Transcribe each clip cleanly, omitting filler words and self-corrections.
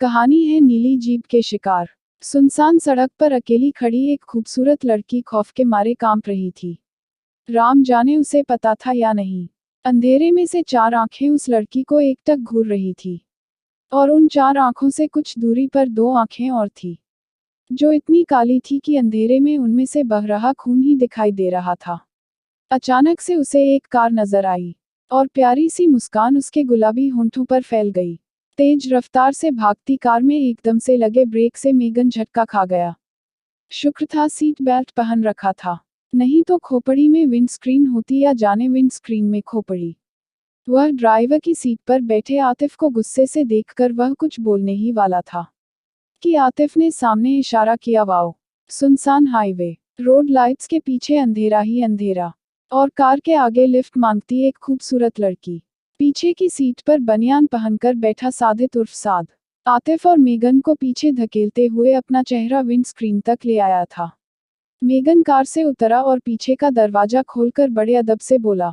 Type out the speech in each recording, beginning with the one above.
कहानी है नीली जीभ के शिकार। सुनसान सड़क पर अकेली खड़ी एक खूबसूरत लड़की खौफ के मारे कांप रही थी। राम जाने उसे पता था या नहीं, अंधेरे में से चार आंखें उस लड़की को एकटक घूर रही थी। और उन चार आंखों से कुछ दूरी पर दो आंखें और थी, जो इतनी काली थी कि अंधेरे में उनमें से बह रहा खून ही दिखाई दे रहा था। अचानक से उसे एक कार नजर आई, और प्यारी सी मुस्कान उसके गुलाबी होंठों पर फैल गई। तेज रफ्तार से भागती कार में एकदम से लगे ब्रेक से मेगन झटका खा गया। शुक्र था सीट बेल्ट पहन रखा था, नहीं तो खोपड़ी में विंडस्क्रीन होती या जाने विंडस्क्रीन में खोपड़ी। वह ड्राइवर की सीट पर बैठे आतिफ को गुस्से से देखकर वह कुछ बोलने ही वाला था कि आतिफ ने सामने इशारा किया। वाओ! सुनसान हाईवे, रोड लाइट्स के पीछे अंधेरा ही अंधेरा, और कार के आगे लिफ्ट मांगती एक खूबसूरत लड़की। पीछे की सीट पर बनियान पहनकर बैठा सादित उर्फ साद, आतिफ और मेगन को पीछे धकेलते हुए अपना चेहरा विंडस्क्रीन तक ले आया था। मेगन कार से उतरा और पीछे का दरवाजा खोलकर बड़े अदब से बोला,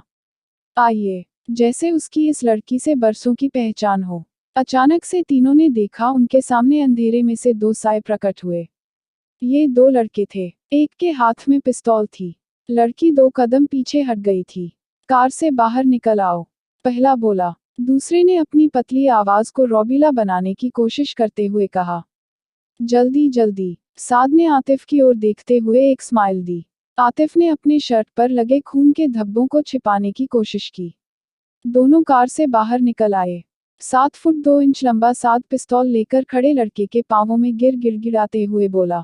आइए, जैसे उसकी इस लड़की से बरसों की पहचान हो। अचानक से तीनों ने देखा उनके सामने अंधेरे में से दो साए प्रकट हुए। ये दो लड़के थे, एक के हाथ में पिस्तौल थी। लड़की दो कदम पीछे हट गई थी। कार से बाहर निकल आओ, पहला बोला। दूसरे ने अपनी पतली आवाज को रौबीला बनाने की कोशिश करते हुए कहा, जल्दी जल्दी। साद ने आतिफ की ओर देखते हुए एक स्माइल दी। आतिफ ने अपने शर्ट पर लगे खून के धब्बों को छिपाने की कोशिश की। दोनों कार से बाहर निकल आए। 7 फुट 2 इंच लंबा साद पिस्तौल लेकर खड़े लड़के के पांवों में गिड़गिड़ाते हुए बोला,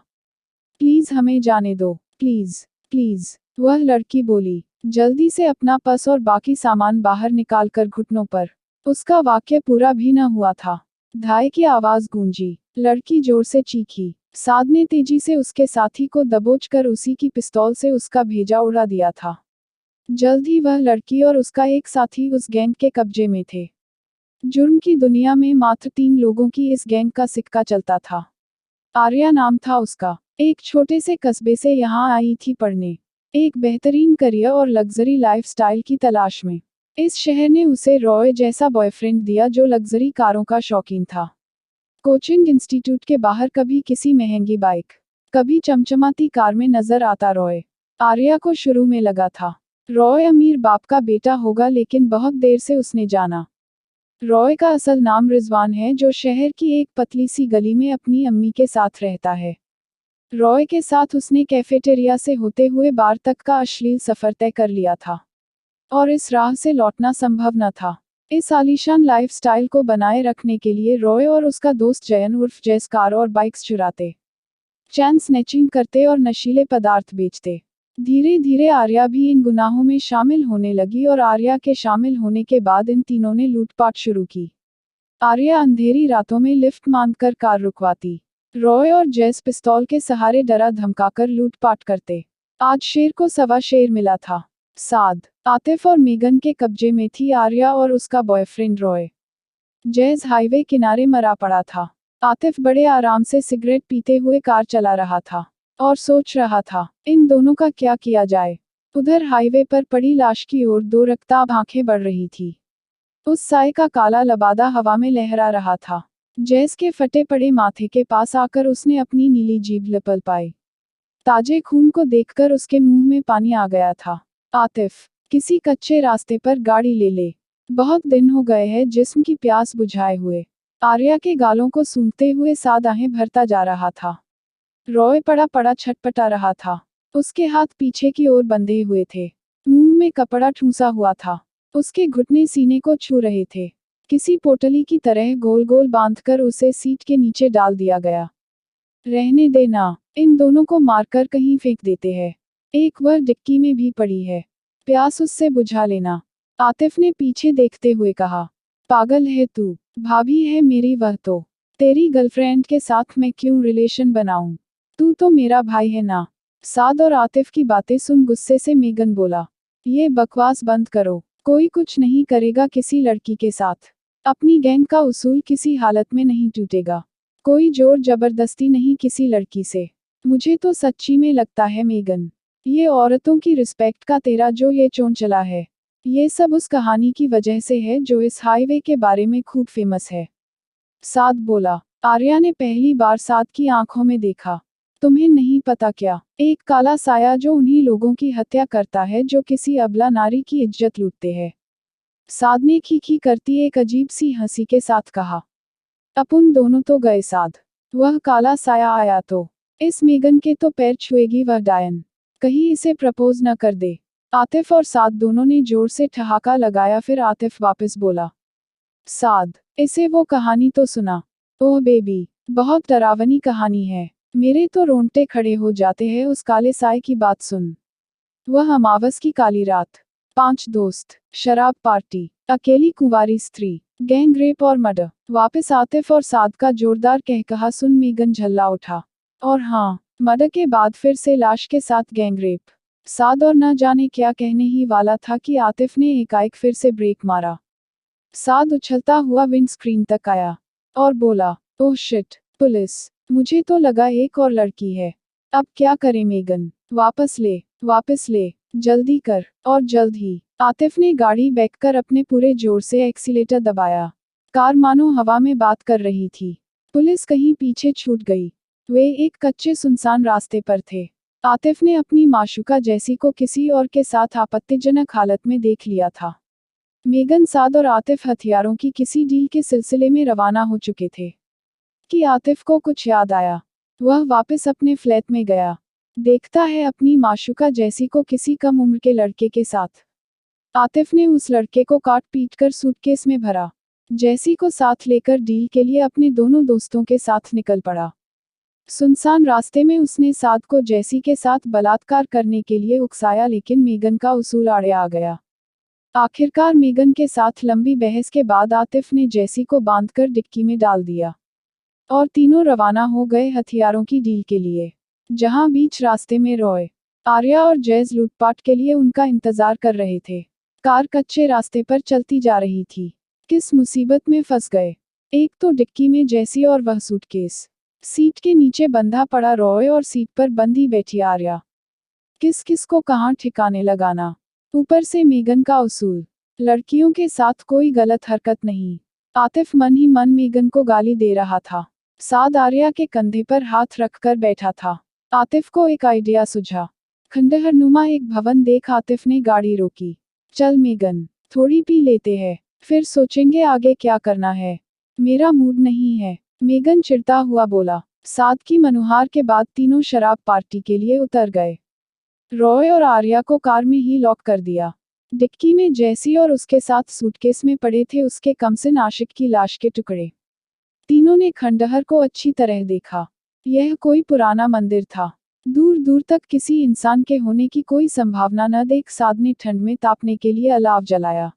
प्लीज हमें जाने दो, प्लीज प्लीज। वह लड़की बोली, जल्दी से अपना पर्स और बाकी सामान बाहर निकालकर घुटनों पर। उसका वाक्य पूरा भी न हुआ था, धाए की आवाज गूंजी। लड़की जोर से चीखी। साद ने तेजी से उसके साथी को दबोचकर उसी की पिस्तौल से उसका भेजा उड़ा दिया था। जल्द ही वह लड़की और उसका एक साथी उस गैंग के कब्जे में थे। जुर्म की दुनिया में मात्र 3 लोगों की इस गैंग का सिक्का चलता था। आर्या नाम था उसका। एक छोटे से कस्बे से यहाँ आई थी पढ़ने, एक बेहतरीन करियर और लग्जरी लाइफस्टाइल की तलाश में। इस शहर ने उसे रॉय जैसा बॉयफ्रेंड दिया जो लग्जरी कारों का शौकीन था। कोचिंग इंस्टीट्यूट के बाहर कभी किसी महंगी बाइक, कभी चमचमाती कार में नजर आता रॉय। आर्या को शुरू में लगा था रॉय अमीर बाप का बेटा होगा, लेकिन बहुत देर से उसने जाना रॉय का असल नाम रिजवान है, जो शहर की एक पतली सी गली में अपनी अम्मी के साथ रहता है। रॉय के साथ उसने कैफेटेरिया से होते हुए बार तक का अश्लील सफर तय कर लिया था, और इस राह से लौटना संभव न था। इस आलीशान लाइफस्टाइल को बनाए रखने के लिए रॉय और उसका दोस्त जयन उर्फ जैस कार और बाइक्स चुराते, चैन स्नैचिंग करते और नशीले पदार्थ बेचते। धीरे धीरे आर्या भी इन गुनाहों में शामिल होने लगी, और आर्या के शामिल होने के बाद इन तीनों ने लूटपाट शुरू की। आर्या अंधेरी रातों में लिफ्ट मांगकर कार रुकवाती। रॉय और जैस पिस्तौल के सहारे डरा धमकाकर लूटपाट करते। आज शेर को सवा शेर मिला था। साद, आतिफ और मेगन के कब्जे में थी आर्या और उसका बॉयफ्रेंड रॉय। जैस हाईवे किनारे मरा पड़ा था। आतिफ बड़े आराम से सिगरेट पीते हुए कार चला रहा था और सोच रहा था, इन दोनों का क्या किया जाए। उधर हाईवे पर पड़ी लाश की ओर दो रक्ताब आंखें बढ़ रही थी। उस साए का काला लबादा हवा में लहरा रहा था। जैस के फटे पड़े माथे के पास आकर उसने अपनी नीली जीभ लिपल पाई। ताजे खून को देखकर उसके मुंह में पानी आ गया था। आतिफ, किसी कच्चे रास्ते पर गाड़ी ले ले, बहुत दिन हो गए हैं जिस्म की प्यास बुझाए हुए। आर्या के गालों को सूंघते हुए साद आहें भरता जा रहा था। रॉय पड़ा पड़ा छटपटा रहा था। उसके हाथ पीछे की ओर बंधे हुए थे, मुंह में कपड़ा ठूंसा हुआ था। उसके घुटने सीने को छू रहे थे। किसी पोटली की तरह गोल गोल बांधकर उसे सीट के नीचे डाल दिया गया। रहने देना, इन दोनों को मारकर कहीं फेंक देते हैं। एक वह डिक्की में भी पड़ी है, प्यास उससे बुझा लेना। आतिफ ने पीछे देखते हुए कहा, पागल है तू, भाभी है मेरी वह तो। तेरी गर्लफ्रेंड के साथ मैं क्यों रिलेशन बनाऊं? तू तो मेरा भाई है ना। साद और आतिफ की बातें सुन गुस्से से मेगन बोला, ये बकवास बंद करो, कोई कुछ नहीं करेगा किसी लड़की के साथ। अपनी गैंग का उसूल किसी हालत में नहीं टूटेगा। कोई जोर जबरदस्ती नहीं किसी लड़की से। मुझे तो सच्ची में लगता है मेगन, ये औरतों की रिस्पेक्ट का तेरा जो ये चोंचला है, ये सब उस कहानी की वजह से है जो इस हाईवे के बारे में खूब फेमस है। साद बोला, आर्या ने पहली बार साद की आंखों में देखा। तुम्हें नहीं पता क्या, एक काला साया जो उन्हीं लोगों की हत्या करता है जो किसी अबला नारी की इज्जत लूटते हैं। साद ने खी करती एक अजीब सी हंसी के साथ कहा। अपन दोनों तो गए साद। वह काला साया आया तो इस मेगन के तो पैर छुएगी वह डायन। कहीं इसे प्रपोज न कर दे। आतिफ और साद दोनों ने जोर से ठहाका लगाया। फिर आतिफ वापस बोला, साद, इसे वो कहानी तो सुना। ओह बेबी, बहुत डरावनी कहानी है। मेरे तो रोंगटे खड़े हो जाते हैं उस काले साए की बात सुन। वह अमावस की काली रात, 5 दोस्त, शराब पार्टी, अकेली कुंवारी स्त्री, गैंग रेप और मर्डर। वापस आतिफ और साद का जोरदार कहकहा सुन मेगन झल्ला उठा। और हाँ, मर्डर के बाद फिर से लाश के साथ गैंग रेप। साद और न जाने क्या कहने ही वाला था कि आतिफ ने एकाएक फिर से ब्रेक मारा। साद उछलता हुआ विंडस्क्रीन तक आया और बोला, ओह शिट, पुलिस, मुझे तो लगा एक और लड़की है। अब क्या करें मेगन, वापस ले, जल्दी कर। और जल्द ही। आतिफ ने गाड़ी बैककर अपने पूरे जोर से एक्सीलेटर दबाया। कार मानो हवा में बात कर रही थी। पुलिस कहीं पीछे छूट गई। वे एक कच्चे सुनसान रास्ते पर थे। आतिफ ने अपनी माशूका जैसी को किसी और के साथ आपत्तिजनक हालत में देख लिया था। मेगन, साद और आतिफ हथियारों की किसी डील के सिलसिले में रवाना हो चुके थे कि आतिफ को कुछ याद आया। वह वापस अपने फ्लैट में गया। देखता है अपनी माशूका जैसी को किसी कम उम्र के लड़के के साथ। आतिफ ने उस लड़के को काट पीट कर सूटकेस में भरा। जैसी को साथ लेकर डील के लिए अपने दोनों दोस्तों के साथ निकल पड़ा। सुनसान रास्ते में उसने साद को जैसी के साथ बलात्कार करने के लिए उकसाया, लेकिन मेगन का उसूल आड़े आ गया। आखिरकार मेगन के साथ लंबी बहस के बाद आतिफ ने जैसी को बांधकर डिक्की में डाल दिया और तीनों रवाना हो गए हथियारों की डील के लिए, जहां बीच रास्ते में रॉय, आर्या और जैज लूटपाट के लिए उनका इंतजार कर रहे थे। कार कच्चे रास्ते पर चलती जा रही थी। किस मुसीबत में फंस गए। एक तो डिक्की में जैसी और वह सूटकेस, सीट के नीचे बंधा पड़ा रॉय और सीट पर बंधी बैठी आर्या। किस किस को कहां ठिकाने लगाना। ऊपर से मेगन का उसूल, लड़कियों के साथ कोई गलत हरकत नहीं। आतिफ मन ही मन मेगन को गाली दे रहा था। साद आर्या के कंधे पर हाथ रखकर बैठा था। आतिफ को एक आइडिया सूझा। खंडहरनुमा एक भवन देख आतिफ ने गाड़ी रोकी। चल मेगन, थोड़ी पी लेते हैं, फिर सोचेंगे आगे क्या करना है। मेरा मूड नहीं है, मेगन चिढ़ता हुआ बोला। साद की मनुहार के बाद तीनों शराब पार्टी के लिए उतर गए। रॉय और आर्या को कार में ही लॉक कर दिया। डिक्की में जैसी और उसके साथ सूटकेस में पड़े थे उसके कमसिन आशिक की लाश के टुकड़े। तीनों ने खंडहर को अच्छी तरह देखा। यह कोई पुराना मंदिर था। दूर दूर तक किसी इंसान के होने की कोई संभावना न देख साद ने ठंड में तापने के लिए अलाव जलाया।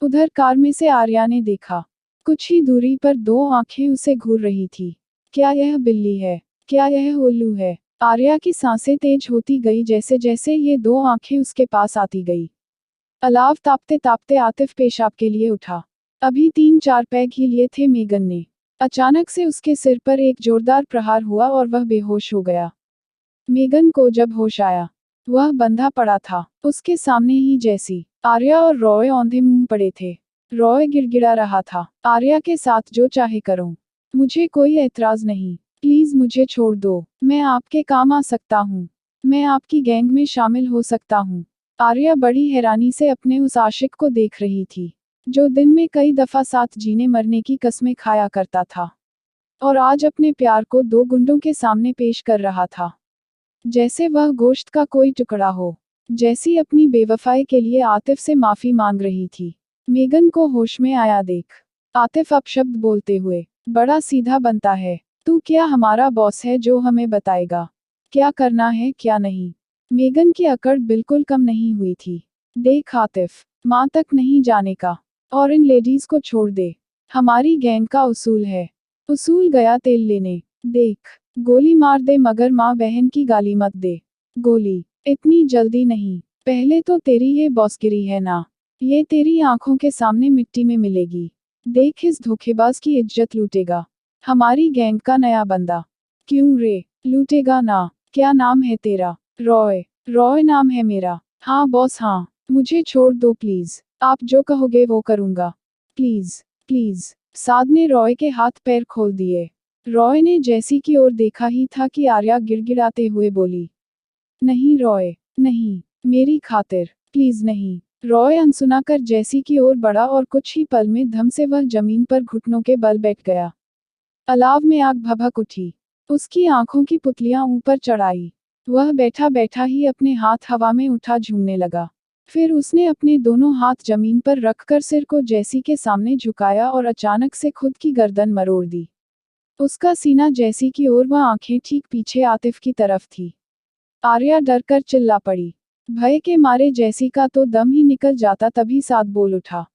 उधर कार में से आर्या ने देखा, कुछ ही दूरी पर 2 आंखें उसे घूर रही थी। क्या यह बिल्ली है? क्या यह उल्लू है? आर्या की सांसें तेज होती गई जैसे जैसे ये 2 आंखें उसके पास आती गई। अलाव तापते तापते आतिफ पेशाब के लिए उठा। अभी 3-4 पैग ही लिए थे मेगन ने। अचानक से उसके सिर पर एक जोरदार प्रहार हुआ और वह बेहोश हो गया। मेगन को जब होश आया, वह बंधा पड़ा था। उसके सामने ही जैसी, आर्या और रॉय औंधे मुंह पड़े थे। रॉय गिड़गिड़ा रहा था, आर्या के साथ जो चाहे करो, मुझे कोई ऐतराज नहीं। प्लीज मुझे छोड़ दो, मैं आपके काम आ सकता हूँ। मैं आपकी गैंग में शामिल हो सकता हूँ। आर्या बड़ी हैरानी से अपने उस आशिक को देख रही थी, जो दिन में कई दफा साथ जीने मरने की कस्में खाया करता था और आज अपने प्यार को 2 गुंडों के सामने पेश कर रहा था, जैसे वह गोश्त का कोई टुकड़ा हो। जैसी अपनी बेवफाई के लिए आतिफ से माफी मांग रही थी। मेगन को होश में आया देख आतिफ अपशब्द बोलते हुए, बड़ा सीधा बनता है। तू क्या हमारा बॉस है जो हमें बताएगा क्या करना है क्या नहीं? मेगन की अकड़ बिल्कुल कम नहीं हुई थी। देख आतिफ, माँ तक नहीं जाने का, और इन लेडीज को छोड़ दे। हमारी गैंग का उसूल है। उसूल गया तेल लेने। देख, गोली मार दे मगर माँ बहन की गाली मत दे। गोली इतनी जल्दी नहीं, पहले तो तेरी ये बॉसगिरी है ना, ये तेरी आंखों के सामने मिट्टी में मिलेगी। देख इस धोखेबाज की इज्जत लूटेगा, हमारी गैंग का नया बंदा। क्यों रे, लूटेगा ना? क्या नाम है तेरा? रॉय। रॉय नाम है मेरा। हाँ बॉस हाँ, मुझे छोड़ दो प्लीज, आप जो कहोगे वो करूंगा। Please please. साद ने रॉय के हाथ पैर खोल दिए। रॉय ने जैसी की ओर देखा ही था कि आर्या गिड़गिड़ाते हुए बोली, नहीं रॉय, नहीं, मेरी खातिर, प्लीज नहीं। रॉय अनसुना कर जैसी की ओर बढ़ा और कुछ ही पल में धम से वह जमीन पर घुटनों के बल बैठ गया। अलाव में आग भभक उठी। उसकी आंखों की पुतलियां ऊपर चढ़ाई। वह बैठा बैठा ही अपने हाथ हवा में उठा झूमने लगा। फिर उसने अपने दोनों हाथ जमीन पर रखकर सिर को जैसी के सामने झुकाया और अचानक से खुद की गर्दन मरोड़ दी। उसका सीना जैसी की ओर, वह आंखें ठीक पीछे आतिफ की तरफ थी। आर्या डर कर चिल्ला पड़ी। भय के मारे जैसी का तो दम ही निकल जाता, तभी साद बोल उठा,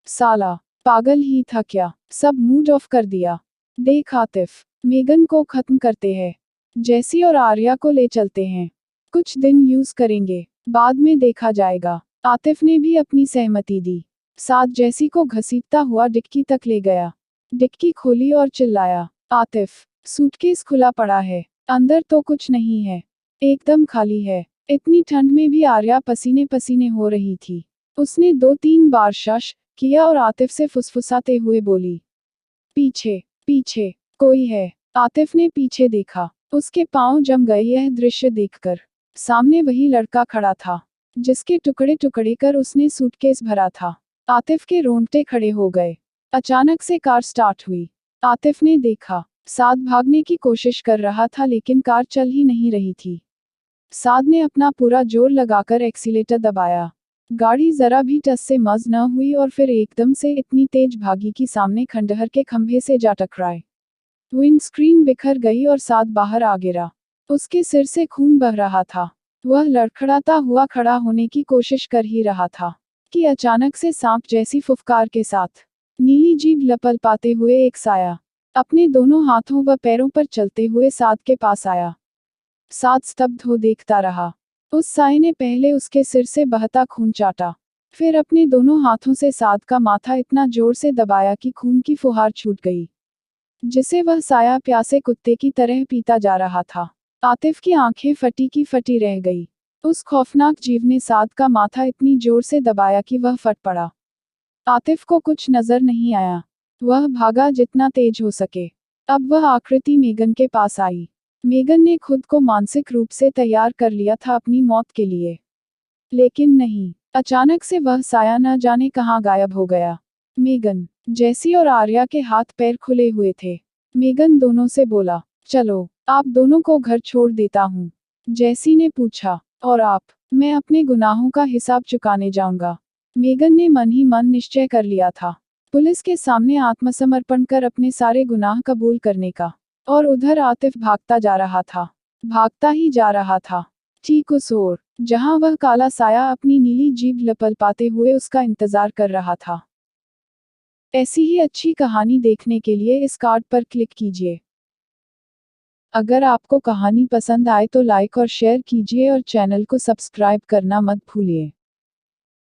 साला, पागल ही था क्या, सब मूड ऑफ कर दिया। देख आतिफ, मेगन को खत्म करते हैं, जैसी और आर्या को ले चलते हैं, कुछ दिन यूज करेंगे, बाद में देखा जाएगा। आतिफ ने भी अपनी सहमति दी। साद जैसी को घसीटता हुआ डिक्की तक ले गया। डिक्की खोली और चिल्लाया, आतिफ, सूटकेस खुला पड़ा है, अंदर तो कुछ नहीं है, एकदम खाली है। इतनी ठंड में भी आर्या पसीने पसीने हो रही थी। उसने 2-3 बार शश किया और आतिफ से फुसफुसाते हुए बोली, पीछे, पीछे, कोई है। आतिफ ने पीछे देखा। उसके पांव जम गए यह दृश्य देखकर। सामने वही लड़का खड़ा था, जिसके टुकड़े टुकड़े कर उसने सूटकेस भरा था। आतिफ के रोंगटे खड़े हो गए। अचानक से कार स्टार्ट हुई। आतिफ ने देखा, साद भागने की कोशिश कर रहा था लेकिन कार चल ही नहीं रही थी। साद ने अपना पूरा जोर लगाकर एक्सीलेटर दबाया। गाड़ी जरा भी टस से मज न हुई और फिर एकदम से इतनी तेज भागी कि सामने खंडहर के खंभे से जा टकराए। विंडस्क्रीन बिखर गई और साद बाहर आ गिरा। उसके सिर से खून बह रहा था। वह लड़खड़ाता हुआ खड़ा होने की कोशिश कर ही रहा था कि अचानक से सांप जैसी फुफकार के साथ नीली जीभ लपलपाते हुए एक साया अपने दोनों हाथों व पैरों पर चलते हुए साद के पास आया। साद स्तब्ध हो देखता रहा। उस साए ने पहले उसके सिर से बहता खून चाटा, फिर अपने दोनों हाथों से साद का माथा इतना जोर से दबाया कि खून की फुहार छूट गई, जिसे वह साया प्यासे कुत्ते की तरह पीता जा रहा था। आतिफ की आंखें फटी की फटी रह गई। उस खौफनाक जीव ने साद का माथा इतनी जोर से दबाया कि वह फट पड़ा। आतिफ को कुछ नजर नहीं आया। वह भागा जितना तेज हो सके। अब वह आकृति मेगन के पास आई। मेगन ने खुद को मानसिक रूप से तैयार कर लिया था अपनी मौत के लिए, लेकिन नहीं, अचानक से वह साया न जाने कहां गायब हो गया। मेगन, जैसी और आर्या के हाथ पैर खुले हुए थे। मेगन दोनों से बोला, चलो, आप दोनों को घर छोड़ देता हूँ। जैसी ने पूछा, और आप? मैं अपने गुनाहों का हिसाब चुकाने जाऊंगा। मेगन ने मन ही मन निश्चय कर लिया था, पुलिस के सामने आत्मसमर्पण कर अपने सारे गुनाह कबूल करने का। और उधर आतिफ भागता जा रहा था, भागता ही जा रहा था, ठीक उस ओर जहां वह काला साया अपनी नीली जीभ लपलपाते हुए उसका इंतजार कर रहा था। ऐसी ही अच्छी कहानी देखने के लिए इस कार्ड पर क्लिक कीजिए। अगर आपको कहानी पसंद आए तो लाइक और शेयर कीजिए और चैनल को सब्सक्राइब करना मत भूलिए।